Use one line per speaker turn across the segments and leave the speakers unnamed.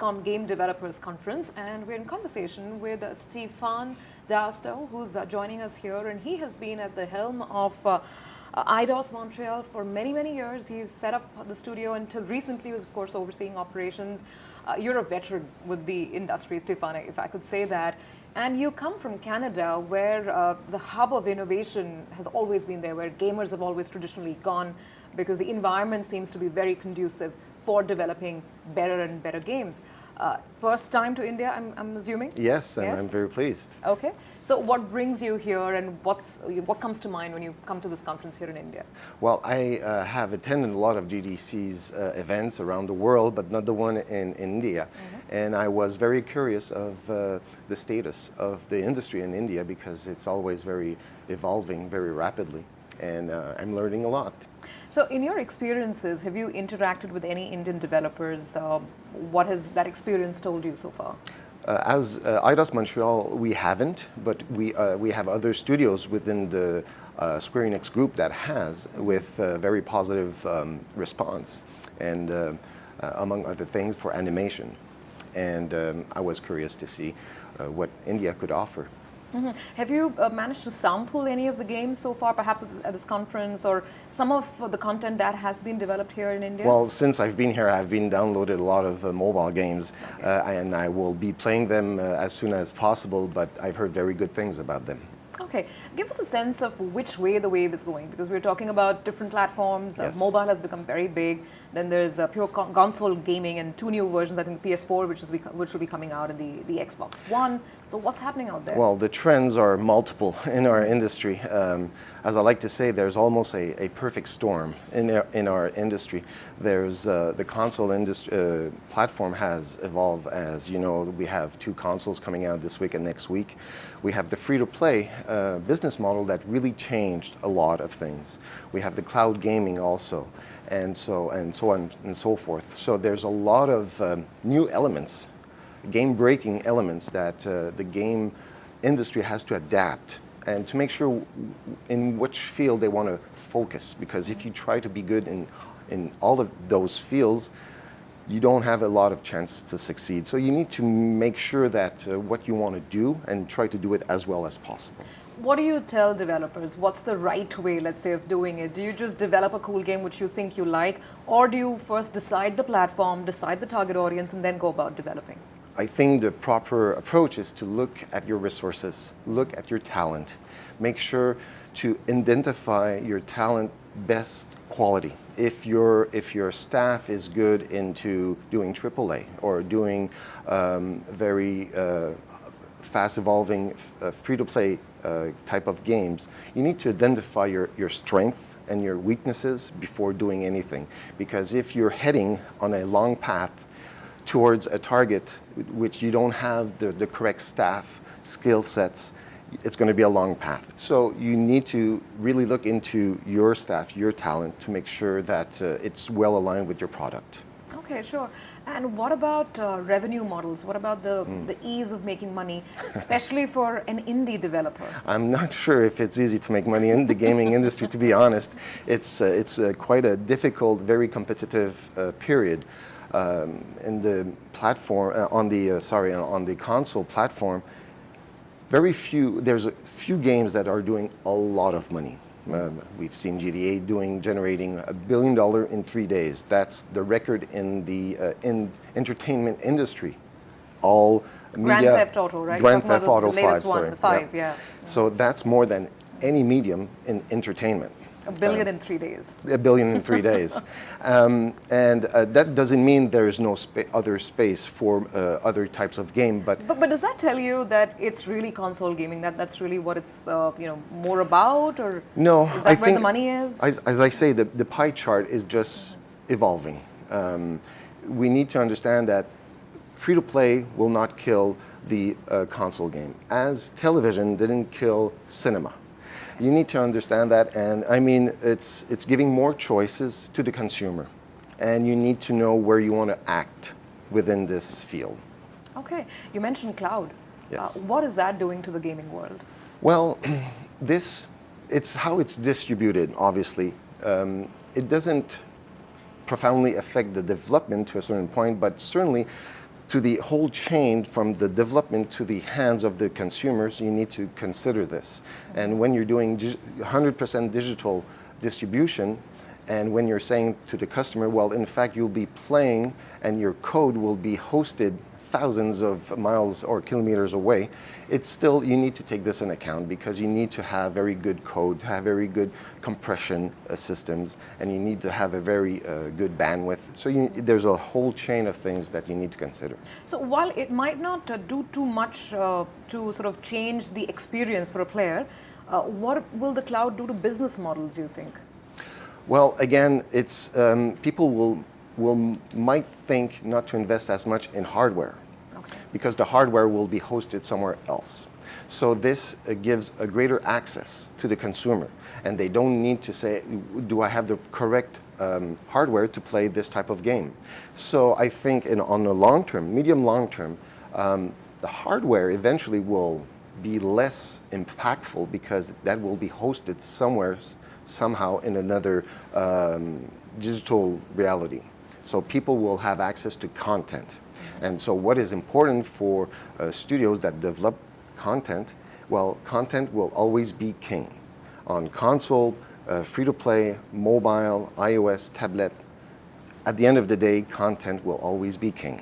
NASSCOM Game Developers Conference, and we're in conversation with Stephane D'Astous, who's joining us here, and he has been at the helm of Eidos-Montreal for many, many years. He's set up the studio until recently, was of course overseeing operations. You're a veteran with the industry, Stephane, if I could say that. And you come from Canada, where the hub of innovation has always been there, where gamers have always traditionally gone, because the environment seems to be very conducive for developing better and better games. First time to India, I'm assuming?
Yes, and I'm very pleased.
Okay. So what brings you here, and what comes to mind when you come to this conference here in India?
Well, I have attended a lot of GDC's events around the world, but not the one in India. Mm-hmm. And I was very curious of the status of the industry in India, because it's always very evolving very rapidly. And I'm learning a lot.
So in your experiences, have you interacted with any Indian developers? What has that experience told you so far?
As Eidos-Montreal, we haven't, but we have other studios within the Square Enix group that has, with very positive response, and among other things for animation. And I was curious to see what India could offer.
Mm-hmm. Have you managed to sample any of the games so far, perhaps at this conference, or some of the content that has been developed here in India?
Well, since I've been here, I've been downloaded a lot of mobile games, and I will be playing them as soon as possible, but I've heard very good things about them.
Okay, give us a sense of which way the wave is going, because we're talking about different platforms.
Yes.
Mobile has become very big. Then there's pure console gaming and two new versions. I think the PS4, which will be coming out, and the Xbox One. So what's happening out there?
Well, the trends are multiple in our industry. As I like to say, there's almost a perfect storm in our industry. There's the console industry platform has evolved. As you know, we have two consoles coming out this week and next week. We have the free-to-play business model that really changed a lot of things. We have the cloud gaming also, and so on and so forth. So there's a lot of new elements, game-breaking elements that the game industry has to adapt, and to make sure in which field they want to focus. Because if you try to be good in all of those fields, you don't have a lot of chance to succeed. So you need to make sure that what you want to do, and try to do it as well as possible.
What do you tell developers? What's the right way, let's say, of doing it? Do you just develop a cool game which you think you like, or do you first decide the platform, decide the target audience, and then go about developing?
I think the proper approach is to look at your resources, look at your talent, make sure to identify your talent best quality. If your staff is good into doing AAA or doing very fast evolving free-to-play type of games, you need to identify your strength and your weaknesses before doing anything. Because if you're heading on a long path towards a target which you don't have the correct staff, skill sets, it's going to be a long path. So you need to really look into your staff, your talent, to make sure that it's well aligned with your product.
Okay, sure. And what about revenue models? What about the ease of making money, especially for an indie developer?
I'm not sure if it's easy to make money in the gaming industry, to be honest. It's quite a difficult, very competitive period. In the platform, on the console platform, there's a few games that are doing a lot of money. We've seen GTA generating $1 billion in 3 days. That's the record in the entertainment industry. All media.
Grand Theft Auto, right?
Grand Theft Auto 5,
sorry. The 5, yeah.
So that's more than any medium in entertainment.
$1 billion in 3 days.
$1 billion in 3 days. And that doesn't mean there is no other space for other types of game. But
does that tell you that it's really console gaming, that's really what it's more about? Or
no,
is that where the money is?
As I say, the pie chart is just evolving. We need to understand that free-to-play will not kill the console game, as television didn't kill cinema. You need to understand that, and I mean, it's giving more choices to the consumer, and you need to know where you want to act within this field.
Okay, you mentioned cloud.
Yes.
What is that doing to the gaming world?
Well, it's how it's distributed, obviously. It doesn't profoundly affect the development to a certain point, but certainly to the whole chain from the development to the hands of the consumers, you need to consider this. And when you're doing 100% digital distribution, and when you're saying to the customer, well, in fact, you'll be playing and your code will be hosted thousands of miles or kilometers away, it's still, you need to take this in account because you need to have very good code, to have very good compression systems, and you need to have a very good bandwidth. So there's a whole chain of things that you need to consider.
So while it might not do too much to sort of change the experience for a player, what will the cloud do to business models, you think?
Well, again, it's people might think not to invest as much in hardware, okay, because the hardware will be hosted somewhere else. So this gives a greater access to the consumer, and they don't need to say, do I have the correct hardware to play this type of game? So I think on the long term, medium long term, the hardware eventually will be less impactful because that will be hosted somewhere, somehow in another digital reality. So people will have access to content. And so what is important for studios that develop content, well, content will always be king. On console, free-to-play, mobile, iOS, tablet, at the end of the day, content will always be king.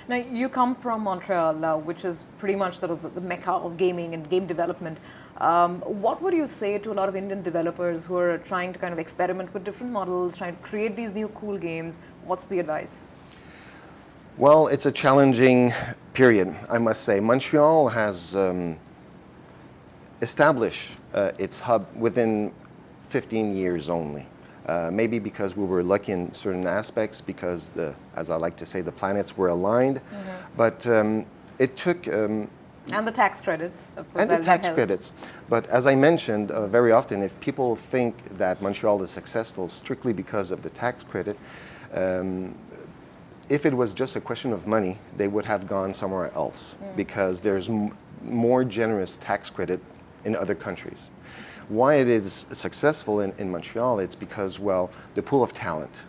Now, you come from Montreal, which is pretty much sort of the mecca of gaming and game development. What would you say to a lot of Indian developers who are trying to kind of experiment with different models, trying to create these new cool games? What's the advice?
Well, it's a challenging period, I must say. Montreal has established its hub within 15 years only. Maybe because we were lucky in certain aspects, because, as I like to say, the planets were aligned. Mm-hmm. But it took...
and the tax credits, of course.
And the tax credits. But as I mentioned, very often, if people think that Montreal is successful strictly because of the tax credit, if it was just a question of money, they would have gone somewhere else, because there's more generous tax credit in other countries. Why it is successful in Montreal, it's because, well, the pool of talent.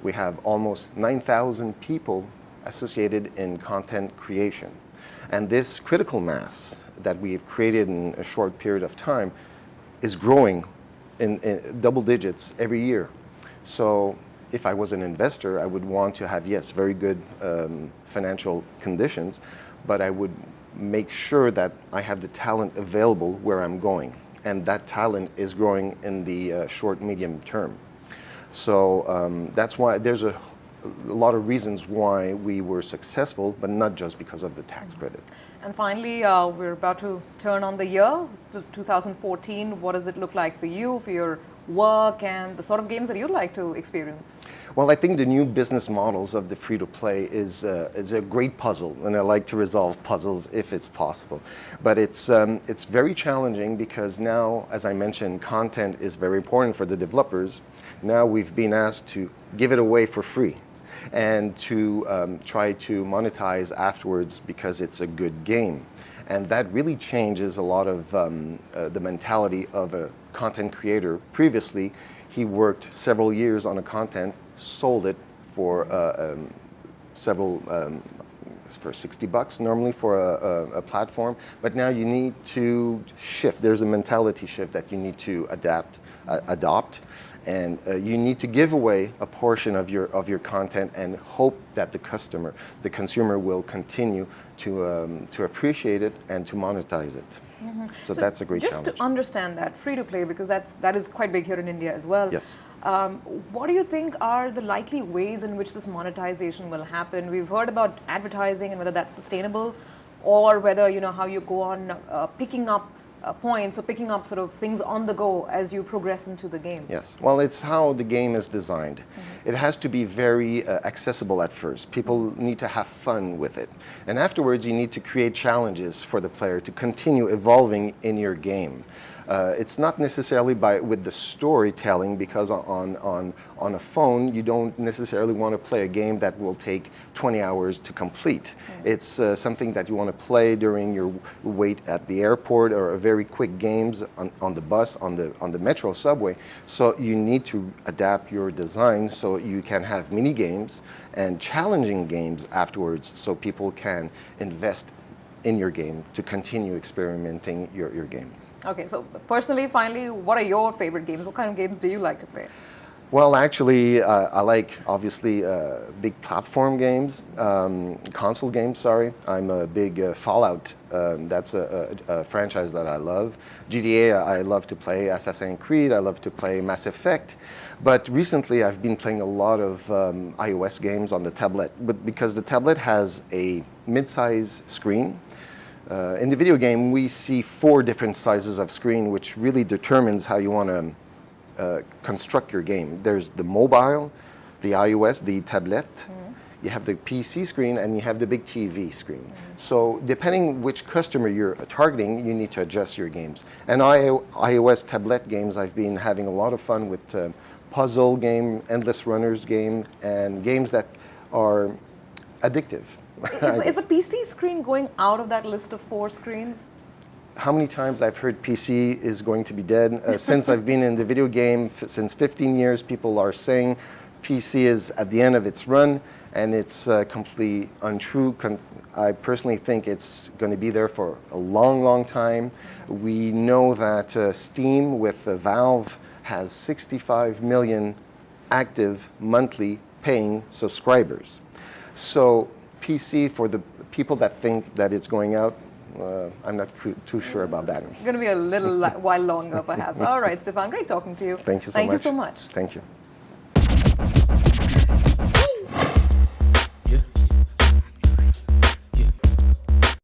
We have almost 9,000 people associated in content creation. And this critical mass that we've created in a short period of time is growing in double digits every year. So if I was an investor, I would want to have, yes, very good financial conditions, but I would make sure that I have the talent available where I'm going. And that talent is growing in the short, medium term. So that's why there's a lot of reasons why we were successful, but not just because of the tax credit.
And finally, we're about to turn on the year. It's 2014. What does it look like for you, for your work, and the sort of games that you'd like to experience?
Well, I think the new business models of the free-to-play is a great puzzle, and I like to resolve puzzles if it's possible. But it's very challenging because now, as I mentioned, content is very important for the developers. Now we've been asked to give it away for free and to try to monetize afterwards because it's a good game. And that really changes a lot of the mentality of a content creator. Previously, he worked several years on a content, sold it for for $60 normally for a platform. But now you need to shift. There's a mentality shift that you need to adopt. And you need to give away a portion of your content and hope that the consumer will continue to appreciate it and to monetize it. Mm-hmm. So that's a great challenge.
Just to understand that, free-to-play, because that is quite big here in India as well.
Yes.
What do you think are the likely ways in which this monetization will happen? We've heard about advertising and whether that's sustainable, or whether, how you go on picking up points or picking up sort of things on the go as you progress into the game.
Yes, well, it's how the game is designed. Mm-hmm. It has to be very accessible at first. People need to have fun with it. And afterwards, you need to create challenges for the player to continue evolving in your game. It's not necessarily with the storytelling, because on a phone you don't necessarily want to play a game that will take 20 hours to complete. It's something that you want to play during your wait at the airport, or a very quick games on the bus, on the metro, subway. So you need to adapt your design so you can have mini games and challenging games afterwards, so people can invest in your game to continue experimenting your game.
Okay, so personally, finally, what are your favorite games? What kind of games do you like to play?
Well, actually, I like, obviously, big platform games, console games, sorry. I'm a big Fallout, that's a franchise that I love. GTA, I love to play. Assassin's Creed, I love to play. Mass Effect. But recently, I've been playing a lot of iOS games on the tablet, but because the tablet has a mid-size screen. In the video game, we see 4 different sizes of screen, which really determines how you want to construct your game. There's the mobile, the iOS, the tablet, you have the PC screen, and you have the big TV screen. So depending which customer you're targeting, you need to adjust your games. And iOS tablet games, I've been having a lot of fun with puzzle game, endless runners game, and games that are addictive.
Is the PC screen going out of that list of 4 screens?
How many times I've heard PC is going to be dead. Since I've been in the video game since 15 years, people are saying PC is at the end of its run, and it's completely untrue. I personally think it's going to be there for a long, long time. We know that Steam with Valve has 65 million active monthly paying subscribers. So PC, for the people that think that it's going out, I'm not too sure about that.
It's going to be a little while longer, perhaps. All right, Stephane, great talking to you.
Thank you so much.
Thank you so much.
Thank you.